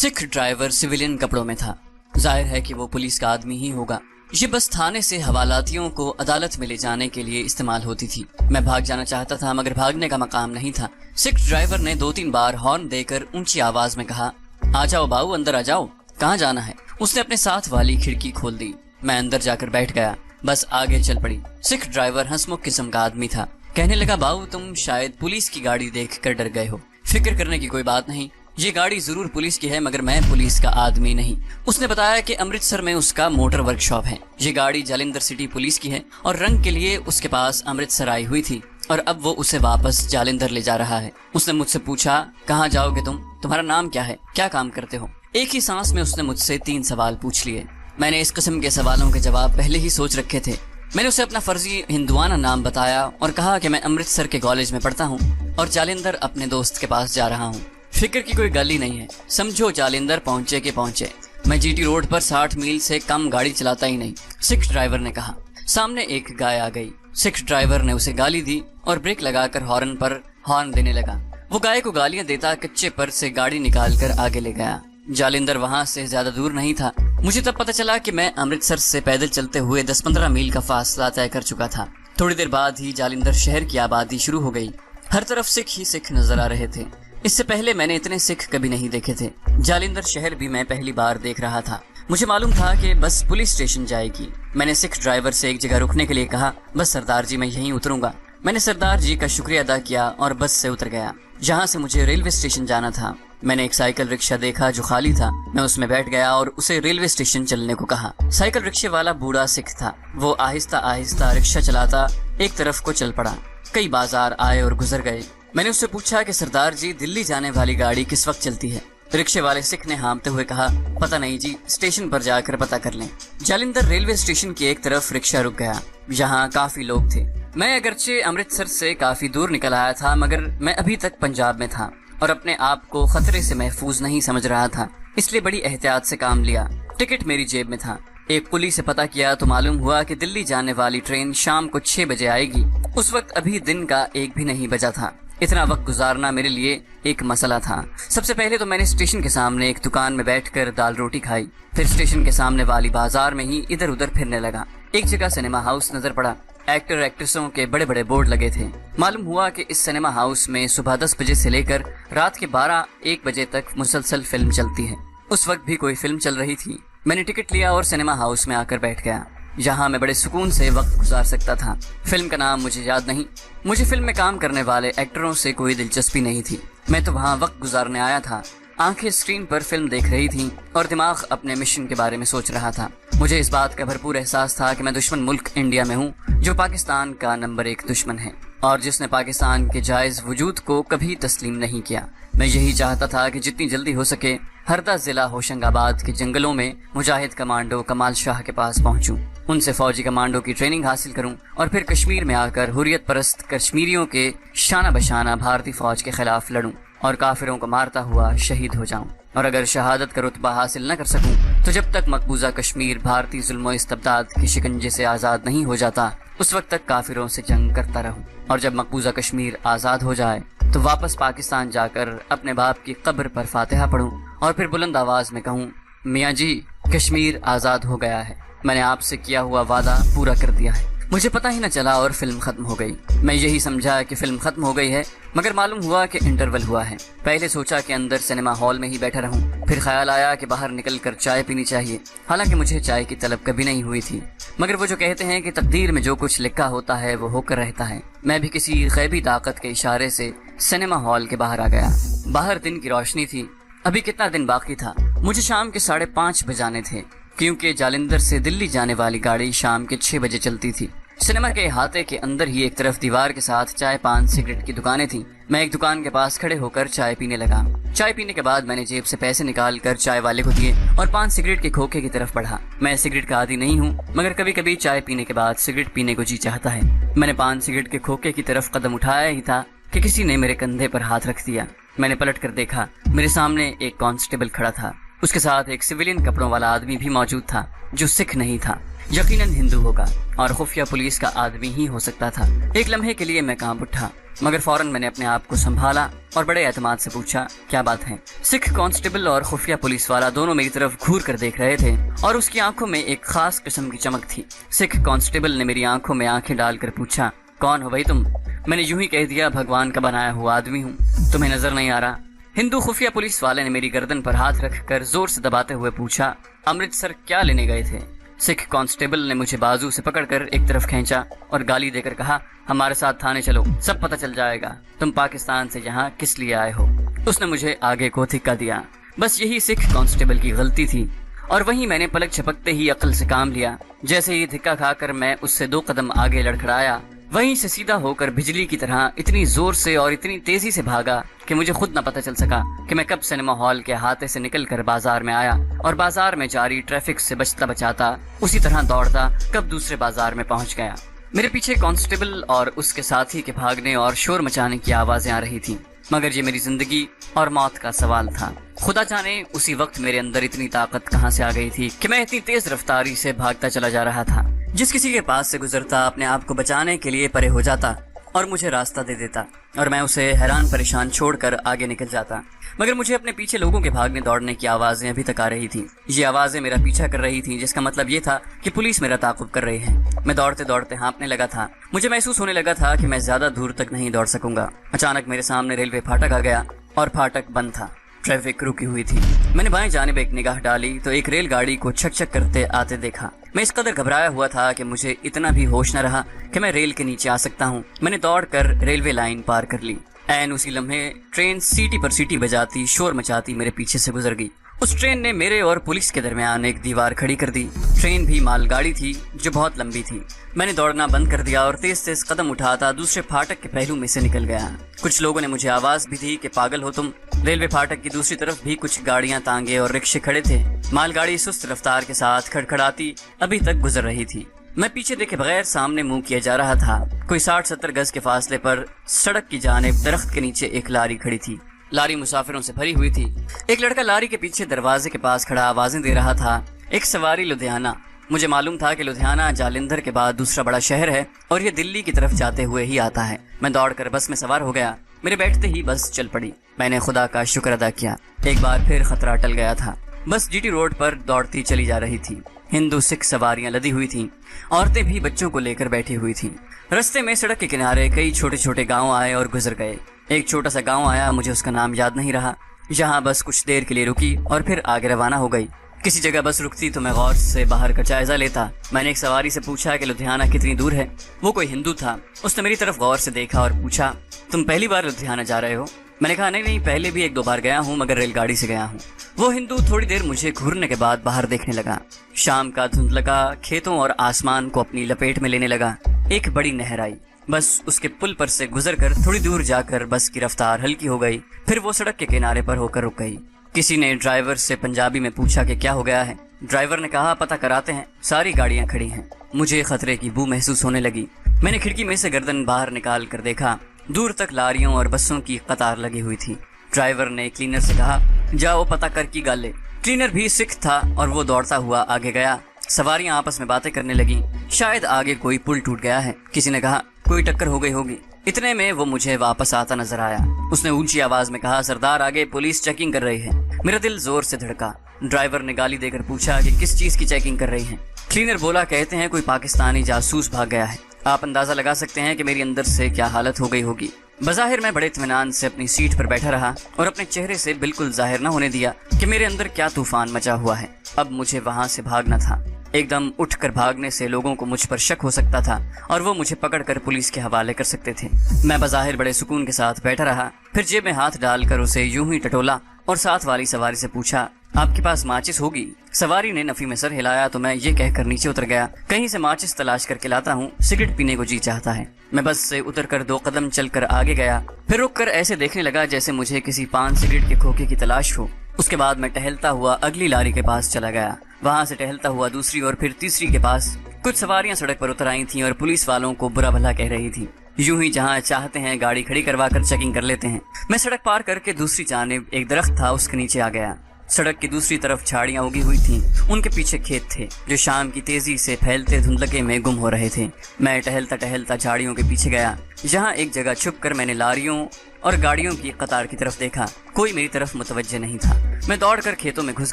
Sikh driver civilian कपड़ों में था। जाहिर है कि वो पुलिस का आदमी ही होगा। ये बस थाने से हवालातियों को अदालत में ले जाने के लिए इस्तेमाल होती थी। मैं भाग जाना चाहता था मगर भागने का मकाम नहीं था। सिख ड्राइवर ने 2-3 बार हॉर्न देकर ऊंची आवाज में कहा, आ जाओ बाबू, अंदर आ जाओ। कहाँ जाना है? उसने अपने साथ वाली खिड़की खोल दी। मैं अंदर जाकर बैठ गया। बस आगे चल पड़ी। सिख ड्राइवर हंसमुख किस्म का आदमी था। कहने लगा, बाबू तुम शायद पुलिस की गाड़ी देख कर डर गए हो। फिक्र करने की कोई बात नहीं, ये गाड़ी जरूर पुलिस की है मगर मैं पुलिस का आदमी नहीं। उसने बताया कि अमृतसर में उसका मोटर वर्कशॉप है। ये गाड़ी जालंधर सिटी पुलिस की है और रंग के लिए उसके पास अमृतसर आई हुई थी और अब वो उसे वापस जालंधर ले जा रहा है। उसने मुझसे पूछा, कहाँ जाओगे तुम? तुम्हारा नाम क्या है? क्या काम करते हो? एक ही सांस में उसने मुझसे 3 सवाल पूछ लिए। मैंने इस किस्म के सवालों के जवाब पहले ही सोच रखे थे। मैंने उसे अपना फर्जी हिंदुआना नाम बताया और कहा कि मैं अमृतसर के कॉलेज में पढ़ता हूँ और जालंधर अपने दोस्त के पास जा रहा हूँ। फिक्र की कोई गल ही नहीं है, समझो जालंधर पहुंचे के पहुंचे। मैं जीटी रोड पर 60 मील से कम गाड़ी चलाता ही नहीं, सिख ड्राइवर ने कहा। सामने एक गाय आ गई। सिख ड्राइवर ने उसे गाली दी और ब्रेक लगाकर हॉर्न पर हॉर्न देने लगा। वो गाय को गालियां देता कच्चे पर से गाड़ी निकाल कर आगे ले गया। जालंधर वहां से ज्यादा दूर नहीं था। मुझे तब पता चला कि मैं अमृतसर से पैदल चलते हुए 10-15 मील का फासला तय कर चुका था। थोड़ी देर बाद ही जालंधर शहर की आबादी शुरू हो गई। हर तरफ सिख ही सिख नजर आ रहे थे। इससे पहले मैंने इतने सिख कभी नहीं देखे थे। जालंधर शहर भी मैं पहली बार देख रहा था। मुझे मालूम था कि बस पुलिस स्टेशन जाएगी। मैंने सिख ड्राइवर से एक जगह रुकने के लिए कहा, बस सरदार जी मैं यहीं उतरूंगा। मैंने सरदार जी का शुक्रिया अदा किया और बस से उतर गया। जहां से मुझे रेलवे स्टेशन जाना था। मैंने एक साइकिल रिक्शा देखा जो खाली था। मैं उसमें बैठ गया और उसे रेलवे स्टेशन चलने को कहा। साइकिल रिक्शे वाला बूढ़ा सिख था। वो आहिस्ता आहिस्ता रिक्शा चलाता एक तरफ को चल पड़ा। कई बाजार आए और गुजर गए। मैंने उससे पूछा कि सरदार जी दिल्ली जाने वाली गाड़ी किस वक्त चलती है? रिक्शे वाले सिख ने हाँफते हुए कहा, पता नहीं जी, स्टेशन पर जाकर पता कर लें। जालंधर रेलवे स्टेशन की एक तरफ रिक्शा रुक गया। यहाँ काफी लोग थे। मैं अगरचे अमृतसर से काफी दूर निकल आया था मगर मैं अभी तक पंजाब में था और अपने आप को खतरे से महफूज नहीं समझ रहा था, इसलिए बड़ी एहतियात से काम लिया। टिकट मेरी जेब में था। एक कुली से पता किया तो मालूम हुआ कि दिल्ली जाने वाली ट्रेन शाम को 6 बजे आएगी। उस वक्त अभी दिन का 1 भी नहीं बजा था। इतना वक्त गुजारना मेरे लिए एक मसला था। सबसे पहले तो मैंने स्टेशन के सामने एक दुकान में बैठकर दाल रोटी खाई। फिर स्टेशन के सामने वाली बाजार में ही इधर उधर फिरने लगा। एक जगह सिनेमा हाउस नजर पड़ा। एक्टर एक्ट्रेसों के बड़े बड़े बोर्ड लगे थे। मालूम हुआ कि इस सिनेमा हाउस में सुबह 10 बजे से लेकर रात के 12-1 बजे तक मुसलसल फिल्म चलती है। उस वक्त भी कोई फिल्म चल रही थी। मैंने टिकट लिया और सिनेमा हाउस में आकर बैठ गया। यहाँ मैं बड़े सुकून से वक्त गुजार सकता था। फिल्म का नाम मुझे याद नहीं। मुझे फिल्म में काम करने वाले एक्टरों से कोई दिलचस्पी नहीं थी। मैं तो वहाँ वक्त गुजारने आया था। आंखें स्क्रीन पर फिल्म देख रही थीं और दिमाग अपने मिशन के बारे में सोच रहा था। मुझे इस बात का भरपूर एहसास था कि मैं दुश्मन मुल्क इंडिया में हूँ, जो पाकिस्तान का नंबर 1 दुश्मन है और जिसने पाकिस्तान के जायज वजूद को कभी तस्लीम नहीं किया। मैं यही चाहता था कि जितनी जल्दी हो सके हरदा जिला होशंगाबाद के जंगलों में मुजाहिद कमांडो कमाल शाह के पास पहुंचूं, उनसे फौजी कमांडो की ट्रेनिंग हासिल करूं और फिर कश्मीर में आकर हुर्रियत परस्त कश्मीरियों के शाना बशाना भारतीय फौज के खिलाफ लड़ूं और काफिरों को मारता हुआ शहीद हो जाऊं। और अगर शहादत का रुतबा हासिल न कर सकूं तो जब तक मकबूजा कश्मीर भारतीय जुल्म इस्तबदाद के शिकंजे से आज़ाद नहीं हो जाता उस वक्त तक काफिरों से जंग करता रहूं। और जब मकबूजा कश्मीर आज़ाद हो जाए तो वापस पाकिस्तान जाकर अपने बाप की कब्र पर फातिहा पढ़ूं और फिर बुलंद आवाज में कहूं, मियाँ जी कश्मीर आज़ाद हो गया है। मैंने आपसे किया हुआ वादा पूरा कर दिया है। मुझे पता ही न चला और फिल्म खत्म हो गई। मैं यही समझा कि फिल्म खत्म हो गई है मगर मालूम हुआ कि इंटरवल हुआ है। पहले सोचा कि अंदर सिनेमा हॉल में ही बैठा रहूं, फिर ख्याल आया कि बाहर निकलकर चाय पीनी चाहिए। हालांकि मुझे चाय की तलब कभी नहीं हुई थी मगर वो जो कहते हैं कि तकदीर में जो कुछ लिखा होता है वो होकर रहता है, मैं भी किसी गैबी ताकत के इशारे से सिनेमा हॉल के बाहर आ गया। बाहर दिन की रोशनी थी। अभी कितना दिन बाकी था? मुझे शाम के 5:30 बजाने थे क्योंकि जालंधर से दिल्ली जाने वाली गाड़ी शाम के 6 बजे चलती थी। सिनेमा के अहाते के अंदर ही एक तरफ दीवार के साथ चाय पान सिगरेट की दुकानें थीं। मैं एक दुकान के पास खड़े होकर चाय पीने लगा। चाय पीने के बाद मैंने जेब से पैसे निकाल कर चाय वाले को दिए और 5 सिगरेट के खोखे की तरफ बढ़ा। मैं सिगरेट का आदी नहीं हूँ मगर कभी कभी चाय पीने के बाद सिगरेट पीने को जी चाहता है। मैंने 5 सिगरेट के खोखे की तरफ कदम उठाया ही था कि किसी ने मेरे कंधे पर हाथ रख दिया। मैंने पलट कर देखा, मेरे सामने एक कांस्टेबल खड़ा था। उसके साथ एक सिविलियन कपड़ों वाला आदमी भी मौजूद था जो सिख नहीं था, यकीनन हिंदू होगा और खुफिया पुलिस का आदमी ही हो सकता था। एक लम्हे के लिए मैं कांप उठा, मगर फौरन मैंने अपने आप को संभाला और बड़े एतमाद से पूछा, क्या बात है? सिख कांस्टेबल और खुफिया पुलिस वाला दोनों मेरी तरफ घूर कर देख रहे थे और उसकी आंखों में एक खास किस्म की चमक थी। सिख कांस्टेबल ने मेरी आंखों में आंखें डालकर पूछा, कौन हो भाई तुम? मैंने यूं ही कह दिया, भगवान का बनाया हुआ आदमी हूँ, तुम्हें नजर नहीं आ रहा? हिंदू खुफिया पुलिस वाले ने मेरी गर्दन पर हाथ रखकर जोर से दबाते हुए पूछा, अमृतसर क्या लेने गए थे? सिख कांस्टेबल ने मुझे बाजू से पकड़कर एक तरफ खींचा और गाली देकर कहा, हमारे साथ थाने चलो, सब पता चल जाएगा तुम पाकिस्तान से यहाँ किस लिए आए हो। उसने मुझे आगे को धिक्का दिया। बस यही सिख कांस्टेबल की गलती थी और वहीं मैंने पलक झपकते ही अक्ल से काम लिया। जैसे ही धिक्का खाकर मैं उससे 2 कदम आगे लड़खड़ाया, वहीं से सीधा होकर बिजली की तरह इतनी जोर से और इतनी तेजी से भागा कि मुझे खुद न पता चल सका कि मैं कब सिनेमा हॉल के अहाते से निकलकर बाजार में आया और बाजार में जारी ट्रैफिक से बचता बचाता उसी तरह दौड़ता कब दूसरे बाजार में पहुंच गया। मेरे पीछे कांस्टेबल और उसके साथी के भागने और शोर मचाने की आवाजें आ रही थी, मगर ये मेरी जिंदगी और मौत का सवाल था। खुदा जाने उसी वक्त मेरे अंदर इतनी ताकत कहां से आ गई थी कि मैं इतनी तेज रफ्तारी से भागता चला जा रहा था। जिस किसी के पास से गुजरता अपने आप को बचाने के लिए परे हो जाता और मुझे रास्ता दे देता और मैं उसे हैरान परेशान छोड़कर आगे निकल जाता। मगर मुझे अपने पीछे लोगों के भागने दौड़ने की आवाजें अभी तक आ रही थी। ये आवाजें मेरा पीछा कर रही थी, जिसका मतलब ये था कि पुलिस मेरा ताक़ुब कर रही है। मैं दौड़ते दौड़ते हाँफने लगा था। मुझे महसूस होने लगा था कि मैं ज्यादा दूर तक नहीं दौड़ सकूंगा। अचानक मेरे सामने रेलवे फाटक आ गया और फाटक बंद था। ट्रैफिक रुकी हुई थी। मैंने बाएं जानिब एक निगाह डाली तो एक रेलगाड़ी को छक छक करते आते देखा। मैं इस कदर घबराया हुआ था कि मुझे इतना भी होश न रहा कि मैं रेल के नीचे आ सकता हूँ। मैंने दौड़कर रेलवे लाइन पार कर ली। ऐन उसी लम्हे ट्रेन सीटी पर सीटी बजाती शोर मचाती मेरे पीछे से गुजर गई। उस ट्रेन ने मेरे और पुलिस के दरमियान एक दीवार खड़ी कर दी। ट्रेन भी मालगाड़ी थी जो बहुत लंबी थी। मैंने दौड़ना बंद कर दिया और तेज तेज कदम उठाता दूसरे फाटक के पहलू में से निकल गया। कुछ लोगों ने मुझे आवाज भी दी कि पागल हो तुम। रेलवे फाटक की दूसरी तरफ भी कुछ गाड़ियां, तांगे और रिक्शे खड़े थे। मालगाड़ी सुस्त रफ्तार के साथ खड़खड़ाती अभी तक गुजर रही थी। मैं पीछे देखे बगैर सामने मुंह किया जा रहा था। कोई 60-70 गज के फासले पर सड़क की जानिब दरख्त के नीचे एक लारी खड़ी थी। लारी मुसाफिरों से भरी हुई थी। एक लड़का लारी के पीछे दरवाजे के पास खड़ा आवाजें दे रहा था। एक सवारी लुधियाना। मुझे मालूम था कि लुधियाना जालंधर के बाद दूसरा बड़ा शहर है और ये दिल्ली की तरफ जाते हुए ही आता है। मैं दौड़कर बस में सवार हो गया। मेरे बैठते ही बस चल पड़ी। मैंने खुदा का शुक्र अदा किया। एक बार फिर खतरा टल गया था। बस जीटी रोड पर दौड़ती चली जा रही थी। हिंदू सिख सवारियां लदी हुई थीं। औरतें भी बच्चों को लेकर बैठी हुई थीं। रास्ते में सड़क के किनारे कई छोटे छोटे गांव आए और गुजर गए। एक छोटा सा गांव आया, मुझे उसका नाम याद नहीं रहा, जहां बस कुछ देर के लिए रुकी और फिर आगे रवाना हो गई। किसी जगह बस रुकती तो मैं गौर से बाहर का जायजा लेता। मैंने एक सवारी से पूछा कि लुधियाना कितनी दूर है। वो कोई हिंदू था। उसने मेरी तरफ गौर से देखा और पूछा, तुम पहली बार लुधियाना जा रहे हो? मैंने कहा, नहीं, पहले भी 1-2 बार गया हूँ, मगर रेलगाड़ी से गया हूँ। वो हिंदू थोड़ी देर मुझे घूरने के बाद बाहर देखने लगा। शाम का धुंधलका खेतों और आसमान को अपनी लपेट में लेने लगा। एक बड़ी नहर आई। बस उसके पुल पर से गुजरकर थोड़ी दूर जाकर बस की रफ्तार हल्की हो गई। फिर वो सड़क के किनारे पर होकर रुक गई। किसी ने ड्राइवर से पंजाबी में पूछा कि क्या हो गया है। ड्राइवर ने कहा, पता कराते हैं, सारी गाड़ियां खड़ी हैं। मुझे खतरे की बू महसूस होने लगी। मैंने खिड़की में से गर्दन बाहर निकाल कर देखा। दूर तक लारियों और बसों की कतार लगी हुई थी। ड्राइवर ने क्लीनर से कहा, जाओ पता कर की गाले। क्लीनर भी सिख था और वो दौड़ता हुआ आगे गया। सवारियां आपस में बातें करने लगी। शायद आगे कोई पुल टूट गया है। किसी ने कहा, कोई टक्कर हो गई होगी। इतने में वो मुझे वापस आता नजर आया। उसने ऊंची आवाज में कहा, सरदार आगे पुलिस चेकिंग कर रही है। मेरा दिल जोर से धड़का। ड्राइवर ने गाली देकर पूछा कि किस चीज की चेकिंग कर रही है। क्लीनर बोला, कहते हैं कोई पाकिस्तानी जासूस भाग गया है। आप अंदाजा लगा सकते हैं कि मेरी अंदर से क्या हालत हो गई होगी। बज़ाहिर मैं बड़े इत्मीनान से अपनी सीट पर बैठा रहा और अपने चेहरे से बिल्कुल जाहिर न होने दिया कि मेरे अंदर क्या तूफान मचा हुआ है। अब मुझे वहां से भागना था। एकदम उठकर भागने से लोगों को मुझ पर शक हो सकता था और वो मुझे पकड़कर पुलिस के हवाले कर सकते थे। मैं बज़ाहिर बड़े सुकून के साथ बैठा रहा। फिर जेब में हाथ डालकर उसे यूं ही टटोला और साथ वाली सवारी से पूछा, आपके पास माचिस होगी? सवारी ने नफी में सर हिलाया तो मैं ये कहकर नीचे उतर गया, कहीं से माचिस तलाश करके लाता हूँ, सिगरेट पीने को जी चाहता है। मैं बस से उतरकर 2 कदम चलकर आगे गया। फिर रुककर ऐसे देखने लगा जैसे मुझे किसी पान सिगरेट के खोखे की तलाश हो। उसके बाद मैं टहलता हुआ अगली लारी के पास चला गया। वहां से टहलता हुआ दूसरी और फिर तीसरी के पास। कुछ सवारियां सड़क पर उतर आई थीं और पुलिस वालों को बुरा भला कह रही थी। यूं ही जहां चाहते हैं गाड़ी खड़ी करवा कर चेकिंग कर लेते हैं। मैं सड़क पार करके दूसरी जानिब एक दरख्त था उसके नीचे आ गया। सड़क की दूसरी तरफ झाड़ियां उगी हुई थीं। उनके पीछे खेत थे जो शाम की तेजी से फैलते धुंधलके में गुम हो रहे थे। मैं टहलता टहलता झाड़ियों के पीछे गया, जहां एक जगह छुपकर मैंने लारियों और गाड़ियों की कतार की तरफ देखा। कोई मेरी तरफ मुतवज्जे नहीं था। मैं दौड़कर खेतों में घुस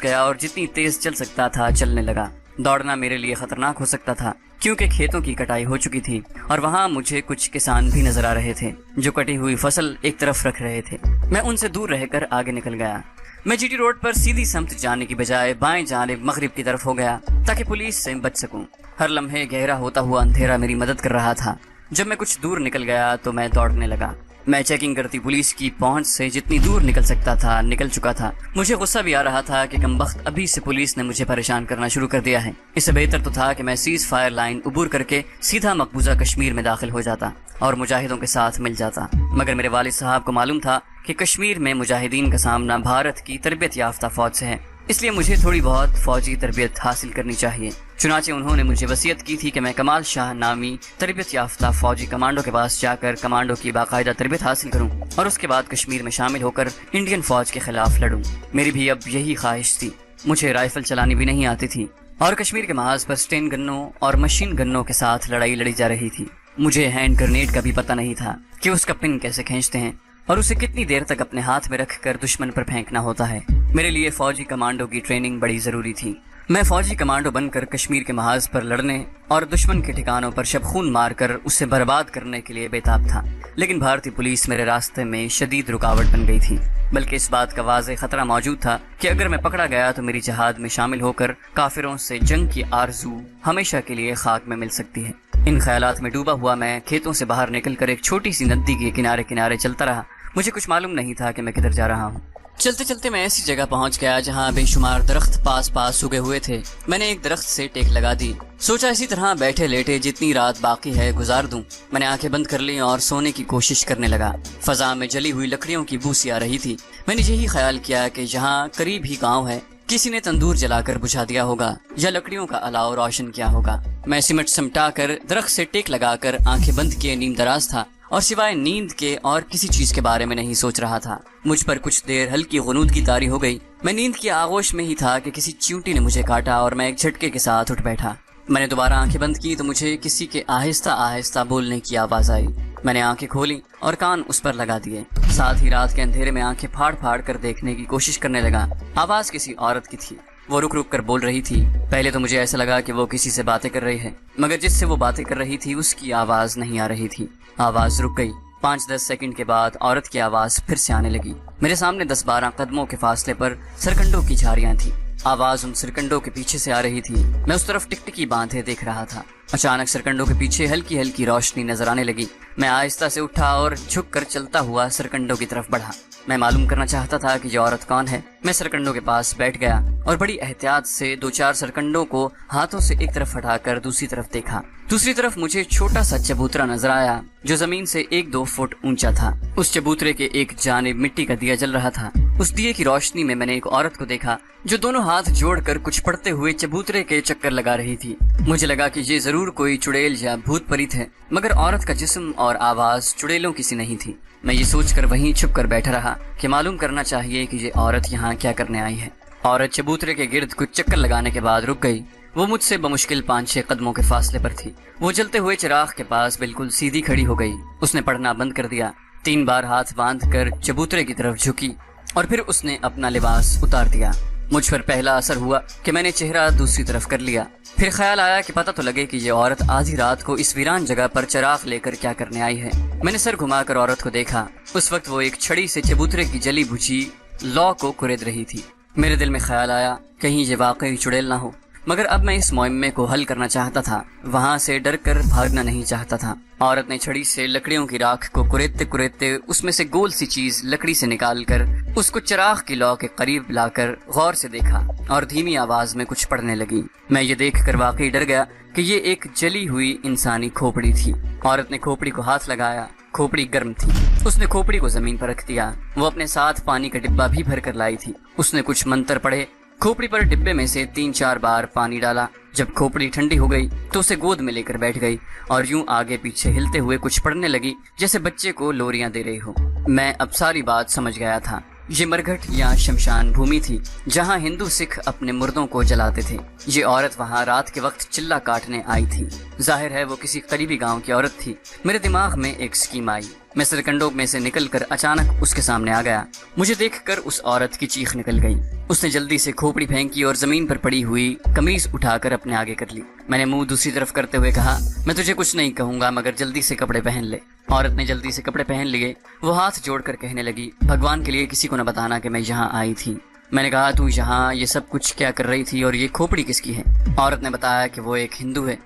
गया और जितनी तेज चल सकता था चलने लगा। दौड़ना मेरे लिए खतरनाक हो सकता था क्योंकि खेतों की कटाई हो चुकी थी और वहां मुझे कुछ किसान भी नजर आ रहे थे जो कटी हुई फसल एक तरफ रख रहे थे। मैं उनसे दूर रहकर आगे निकल गया। मैं जीटी रोड पर सीधी समत जाने की बजाय बाएं जानिब मगरिब की तरफ हो गया ताकि पुलिस से बच सकूं। हर लम्हे गहरा होता हुआ अंधेरा मेरी मदद कर रहा था। जब मैं कुछ दूर निकल गया तो मैं दौड़ने लगा। मैं चेकिंग करती पुलिस की पहुंच से जितनी दूर निकल सकता था निकल चुका था। मुझे गुस्सा भी आ रहा था कि कमबख्त अभी से पुलिस ने मुझे परेशान करना शुरू कर दिया है। इससे बेहतर तो था कि मैं सीज फायर लाइन उबूर करके सीधा मकबूजा कश्मीर में दाखिल हो जाता और मुजाहिदों के साथ मिल जाता। मगर मेरे वालिद साहब को मालूम था कि कश्मीर में मुजाहिदीन का सामना भारत की तरबियत याफ्ता फौज से है, इसलिए मुझे थोड़ी बहुत फौजी तरबियत हासिल करनी चाहिए। चुनाचे उन्होंने मुझे वसीयत की थी कि मैं कमाल शाह नामी तरबियत याफ्ता फौजी कमांडो के पास जाकर कमांडो की बाकायदा तरबियत हासिल करूं और उसके बाद कश्मीर में शामिल होकर इंडियन फौज के खिलाफ लड़ूं। मेरी भी अब यही ख्वाहिश थी। मुझे राइफल चलानी भी नहीं आती थी और कश्मीर के महाज पर स्टेन गन्नों और मशीन गन्नों के साथ लड़ाई लड़ी जा रही थी। मुझे हैंड ग्रेनेड का भी पता नहीं था कि उसका पिन कैसे खींचते हैं और उसे कितनी देर तक अपने हाथ में रखकर दुश्मन पर फेंकना होता है। मेरे लिए फौजी कमांडो की ट्रेनिंग बड़ी जरूरी थी। मैं फौजी कमांडो बनकर कश्मीर के महाज पर लड़ने और दुश्मन के ठिकानों पर शबखून मारकर उसे बर्बाद करने के लिए बेताब था। लेकिन भारतीय पुलिस मेरे रास्ते में शदीद रुकावट बन गई थी। बल्कि इस बात का वाज़ेह खतरा मौजूद था कि अगर मैं पकड़ा गया तो मेरी जहाद में शामिल होकर काफिरों से जंग की आरजू हमेशा के लिए खाक में मिल सकती है। इन ख्यालात में डूबा हुआ मैं खेतों से बाहर निकलकर एक छोटी सी नदी के किनारे किनारे चलता रहा। मुझे कुछ मालूम नहीं था कि मैं किधर जा रहा हूँ। चलते चलते मैं ऐसी जगह पहुंच गया जहां बेशुमार दरख्त पास पास उगे हुए थे। मैंने एक दरख्त से टेक लगा दी। सोचा इसी तरह बैठे लेटे जितनी रात बाकी है गुजार दूं। मैंने आंखें बंद कर ली और सोने की कोशिश करने लगा। फजा में जली हुई लकड़ियों की बू सी आ रही थी। मैंने यही ख्याल किया कि जहाँ करीब ही गाँव है किसी ने तंदूर जलाकर बुझा दिया होगा या लकड़ियों का अलाव रोशन किया होगा। मैं सिमट समटा कर दरख्त से टेक लगाकर आंखें बंद किए नींद दराज था और सिवाय नींद के और किसी चीज के बारे में नहीं सोच रहा था। मुझ पर कुछ देर हल्की गुनूदगी तारी हो गई। मैं नींद की आगोश में ही था कि किसी चींटी ने मुझे काटा और मैं एक झटके के साथ उठ बैठा। मैंने दोबारा आंखें बंद की तो मुझे किसी के आहिस्ता आहिस्ता बोलने की आवाज आई। मैंने आंखें खोली और कान उस पर लगा दिए। साथ ही रात के अंधेरे में आंखें फाड़ फाड़ कर देखने की कोशिश करने लगा। आवाज किसी औरत की थी। वो रुक रुक कर बोल रही थी। पहले तो मुझे ऐसा लगा कि वो किसी से बातें कर रही है, मगर जिससे वो बातें कर रही थी उसकी आवाज नहीं आ रही थी। आवाज रुक गई। 5-10 सेकंड के बाद औरत की आवाज फिर से आने लगी। मेरे सामने 10-12 कदमों के फासले पर सरकंडों की झाड़ियां थी। आवाज उन सरकंडों के पीछे से आ रही थी। मैं उस तरफ टिकटिकी बांधे देख रहा था। अचानक सरकंडों के पीछे हल्की हल्की रोशनी नजर आने लगी। मैं आहिस्ता से उठा और झुक कर चलता हुआ सरकंडों की तरफ बढ़ा। मैं मालूम करना चाहता था कि ये औरत कौन है। मैं सरकंडों के पास बैठ गया और बड़ी एहतियात से 2-4 सरकंडों को हाथों से एक तरफ हटाकर दूसरी तरफ देखा। दूसरी तरफ मुझे छोटा सा चबूतरा नजर आया जो जमीन से 1-2 फुट ऊंचा था। उस चबूतरे के एक जानिब मिट्टी का दिया जल रहा था। उस दिए की रोशनी में मैंने एक औरत को देखा जो दोनों हाथ जोड़कर कुछ पढ़ते हुए चबूतरे के चक्कर लगा रही थी। मुझे लगा कि ये जरूर कोई चुड़ैल या भूत परी है, मगर औरत का जिस्म और आवाज चुड़ैलों की सी नहीं थी। मैं ये सोचकर वहीं छुप कर बैठा रहा कि मालूम करना चाहिए कि ये औरत यहाँ क्या करने आई है। औरत चबूतरे के गिर्द कुछ चक्कर लगाने के बाद रुक गई। वो मुझसे बमुश्किल 5-6 कदमों के फासले पर थी। वो जलते हुए चिराग के पास बिल्कुल सीधी खड़ी हो गई। उसने पढ़ना बंद कर दिया। 3 बार हाथ बांध कर चबूतरे की तरफ झुकी और फिर उसने अपना लिबास उतार दिया। मुझ पर पहला असर हुआ कि मैंने चेहरा दूसरी तरफ कर लिया। फिर ख्याल आया कि पता तो लगे कि ये औरत आधी रात को इस वीरान जगह पर चिराग लेकर क्या करने आई है। मैंने सर घुमाकर औरत को देखा। उस वक्त वो एक छड़ी से चबूतरे की जली बुझी लौ को कुरेद रही थी। मेरे दिल में ख्याल आया कहीं ये वाकई चुड़ैल ना हो, मगर अब मैं इस मुहिम्मे को हल करना चाहता था। वहां से डर कर भागना नहीं चाहता था। औरत ने छड़ी से लकड़ियों की राख को कुरेदते कुरेदते उसमें से गोल सी चीज लकड़ी से निकालकर उसको चिराग की लौ के करीब लाकर गौर से देखा और धीमी आवाज में कुछ पढ़ने लगी। मैं ये देखकर वाकई डर गया कि ये एक जली हुई इंसानी खोपड़ी थी। औरत ने खोपड़ी को हाथ लगाया। खोपड़ी गर्म थी। उसने खोपड़ी को जमीन पर रख दिया। वो अपने साथ पानी का डिब्बा भी भर कर लाई थी। उसने कुछ मंत्र पढ़े। खोपड़ी पर डिब्बे में से 3-4 बार पानी डाला। जब खोपड़ी ठंडी हो गई तो उसे गोद में लेकर बैठ गई और यूं आगे पीछे हिलते हुए कुछ पढ़ने लगी जैसे बच्चे को लोरियां दे रही हो। मैं अब सारी बात समझ गया था। یہ مرگھٹ یا شمشان بھومی تھی جہاں ہندو سکھ اپنے مردوں کو جلاتے تھے۔ یہ عورت وہاں رات کے وقت چلہ کاٹنے آئی تھی۔ ظاہر ہے وہ کسی قریبی گاؤں کی عورت تھی۔ میرے دماغ میں ایک اسکیم آئی۔ میں سرکنڈوں میں سے نکل کر اچانک اس کے سامنے آ گیا۔ مجھے دیکھ کر اس عورت کی چیخ نکل گئی۔ اس نے جلدی سے کھوپڑی پھینکی اور زمین پر پڑی ہوئی قمیض اٹھا کر اپنے آگے کر لی۔ میں نے منہ دوسری طرف کرتے ہوئے کہا، میں تجھے کچھ نہیں کہوں گا مگر جلدی سے کپڑے پہن لے۔ عورت نے جلدی سے کپڑے پہن لیے۔ وہ ہاتھ جوڑ کر کہنے لگی، بھگوان کے لیے کسی کو نہ بتانا کہ میں یہاں آئی تھی۔ میں نے کہا، تو یہاں یہ سب کچھ کیا کر رہی تھی اور یہ کھوپڑی کس کی ہے؟ عورت نے بتایا کہ وہ ایک ہندو ہے۔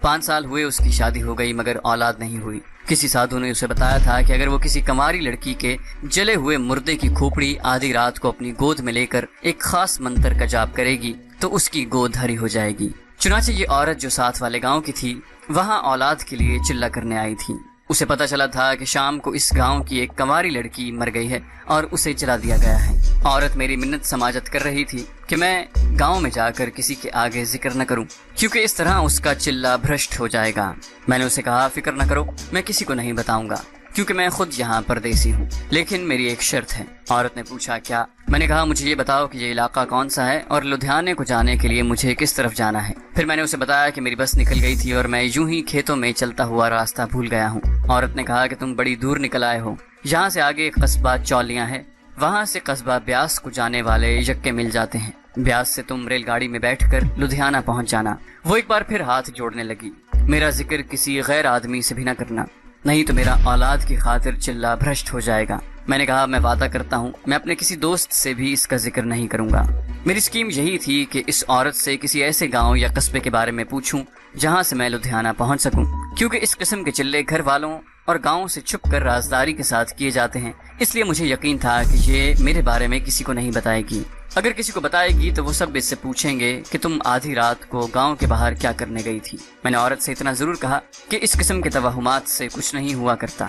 5 سال ہوئے اس کی شادی ہو گئی مگر اولاد نہیں ہوئی۔ کسی سادھو نے اسے بتایا تھا کہ اگر وہ کسی کنواری لڑکی کے جلے ہوئے مردے کی کھوپڑی آدھی رات کو اپنی گود میں لے کر ایک خاص منتر کا جاپ کرے گی تو اس کی گود ہری ہو جائے گی۔ چنانچہ یہ عورت جو ساتھ والے گاؤں کی تھی وہاں اولاد کے لیے چلہ کرنے آئی تھی۔ اسے پتہ چلا تھا کہ شام کو اس گاؤں کی ایک کنواری لڑکی مر گئی ہے اور اسے جلا دیا گیا ہے۔ عورت میری منت سماجت کر رہی تھی کہ میں گاؤں میں جا کر کسی کے آگے ذکر نہ کروں کیونکہ اس طرح اس کا چلہ بھرشٹ ہو جائے گا۔ میں نے اسے کہا، فکر نہ کرو، میں کسی کو نہیں بتاؤں گا کیونکہ میں خود یہاں پردیسی ہوں، لیکن میری ایک شرط ہے۔ عورت نے پوچھا، کیا؟ میں نے کہا، مجھے یہ بتاؤ کہ یہ علاقہ کون سا ہے اور لدھیانے کو جانے کے لیے مجھے کس طرف جانا ہے۔ پھر میں نے اسے بتایا کہ میری بس نکل گئی تھی اور میں یوں ہی کھیتوں میں چلتا ہوا راستہ بھول گیا ہوں۔ عورت نے کہا کہ تم بڑی دور نکل آئے ہو۔ یہاں سے آگے ایک قصبہ چولیاں ہے، وہاں سے قصبہ بیاس کو جانے والے یکے مل جاتے ہیں۔ بیاس سے تم ریل گاڑی میں بیٹھ کر لدھیانہ پہنچ جانا۔ وہ ایک بار پھر ہاتھ جوڑنے لگی، میرا ذکر کسی غیر آدمی سے بھی نہ کرنا، نہیں تو میرا اولاد کی خاطر چلہ بھرشٹ ہو جائے گا۔ میں نے کہا، میں وعدہ کرتا ہوں میں اپنے کسی دوست سے بھی اس کا ذکر نہیں کروں گا۔ میری سکیم یہی تھی کہ اس عورت سے کسی ایسے گاؤں یا قصبے کے بارے میں پوچھوں جہاں سے میں لدھیانہ پہنچ سکوں، کیونکہ اس قسم کے چلے گھر والوں اور گاؤں سے چھپ کر رازداری کے ساتھ کیے جاتے ہیں، اس لیے مجھے یقین تھا کہ یہ میرے بارے میں کسی کو نہیں بتائے گی۔ اگر کسی کو بتائے گی تو وہ سب اس سے پوچھیں گے کہ تم آدھی رات کو گاؤں کے باہر کیا کرنے گئی تھی۔ میں نے عورت سے اتنا ضرور کہا کہ اس قسم کے توہمات سے کچھ نہیں ہوا کرتا۔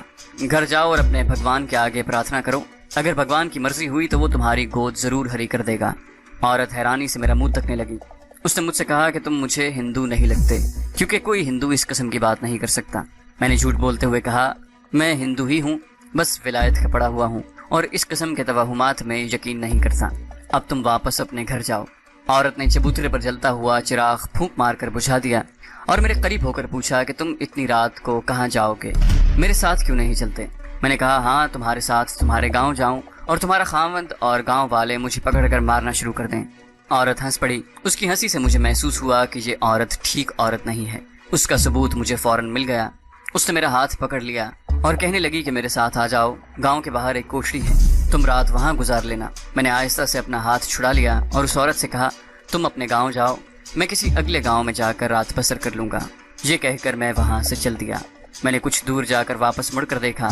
گھر جاؤ اور اپنے بھگوان کے آگے پرارتھنا کرو، اگر بھگوان کی مرضی ہوئی تو وہ تمہاری گود ضرور ہری کر دے گا۔ عورت حیرانی سے میرا منہ تکنے لگی۔ اس نے مجھ سے کہا کہ تم مجھے ہندو نہیں لگتے کیونکہ کوئی ہندو اس قسم کی بات نہیں کر سکتا۔ میں نے جھوٹ بولتے ہوئے کہا، میں ہندو ہی ہوں، بس ولایت کا پڑھا ہوا ہوں اور اس قسم کے توہمات میں یقین نہیں کرتا۔ اب تم واپس اپنے گھر جاؤ۔ عورت نے چبوترے پر جلتا ہوا چراغ پھونک مار کر بجھا دیا اور میرے قریب ہو کر پوچھا کہ تم اتنی رات کو کہاں جاؤ گے؟ میرے ساتھ کیوں نہیں چلتے؟ میں نے کہا، ہاں تمہارے ساتھ تمہارے گاؤں جاؤں اور تمہارا خاوند اور گاؤں والے مجھے پکڑ کر مارنا شروع کر دیں۔ عورت ہنس پڑی۔ اس کی ہنسی سے مجھے محسوس ہوا کہ یہ عورت ٹھیک عورت نہیں ہے۔ اس کا ثبوت مجھے فوراً مل گیا۔ اس نے میرا ہاتھ پکڑ لیا اور کہنے لگی کہ میرے ساتھ آ جاؤ، گاؤں کے باہر ایک کوٹڑی ہے، تم رات وہاں گزار لینا۔ میں نے آہستہ سے اپنا ہاتھ چھڑا لیا اور اس عورت سے کہا، تم اپنے گاؤں جاؤ، میں کسی اگلے گاؤں میں جا کر رات بسر کر لوں گا۔ یہ کہہ کر میں وہاں سے چل دیا۔ میں نے کچھ دور جا کر واپس مڑ کر دیکھا۔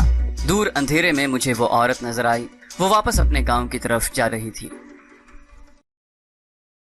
دور اندھیرے میں مجھے وہ عورت نظر آئی، وہ واپس اپنے گاؤں کی طرف جا رہی تھی۔